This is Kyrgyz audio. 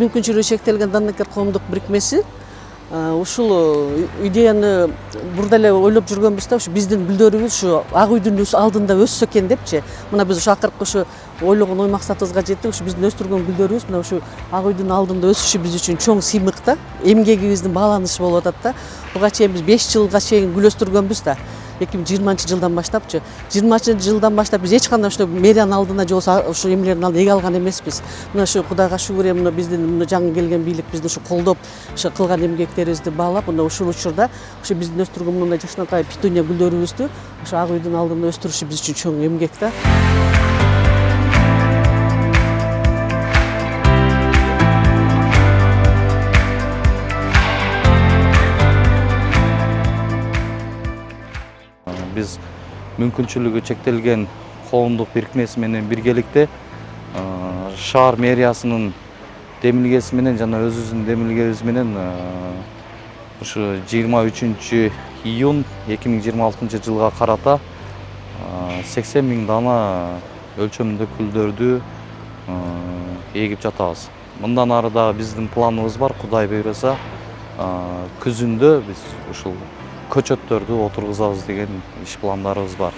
мүмкүнчүлүгү чектелген даннекер коомдук бирикмеси ушул идеяны бурда эле ойлоп жүргөнбүз да, ушу биздин гүлдөрүбүз ушу ак үйдүн алдында өссө экен депчи. Мына биз ушу акыркы ушу ойлогон ой максатыбызга жеттик. Ушу биздин өстүргөн гүлдөрүбүз мына ушу ак үйдүн алдында өсүшү биз үчүн чоң сыймык да, эмгегибиздин бааланышы болуп атат да. Буга чейин биз 5 жылга чейин гүл өстүргөнбүз да. 2020-жылдан баштапчы. 20-жылдан баштап биз эч кандай ошо мэриянын алдына же болбосо ушу эмелердин алдына эге алган эмеспиз. Мына ушу Кудайга шүгүр, мына биздин жаңы келген бийлик бизди ушу колдоп, ушу кылган эмгектерибизди баалап, мына ушул учурда ушу биздин өстүргөн мындай жакшынакай петуния гүлдөрүбүздү ушу ак үйдүн алдында өстүрүшү биз үчүн чоң эмгек да. Биз мүмкүнчүлүгү чектелген коомдук бирикмеси менен биргеликте шаар мэриясынын демилгеси менен жана өзүбүздүн демилгебиз менен ушу 23-июнь 2026-жылга карата 80 000 дана өлчөмүндө гүлдөрдү эгип жатабыз. Мындан ары дагы биздин планыбыз бар. Кудай буйруса, күзүндө биз ушул көчөттөрдү отургузабыз деген иш пландарыбыз бар.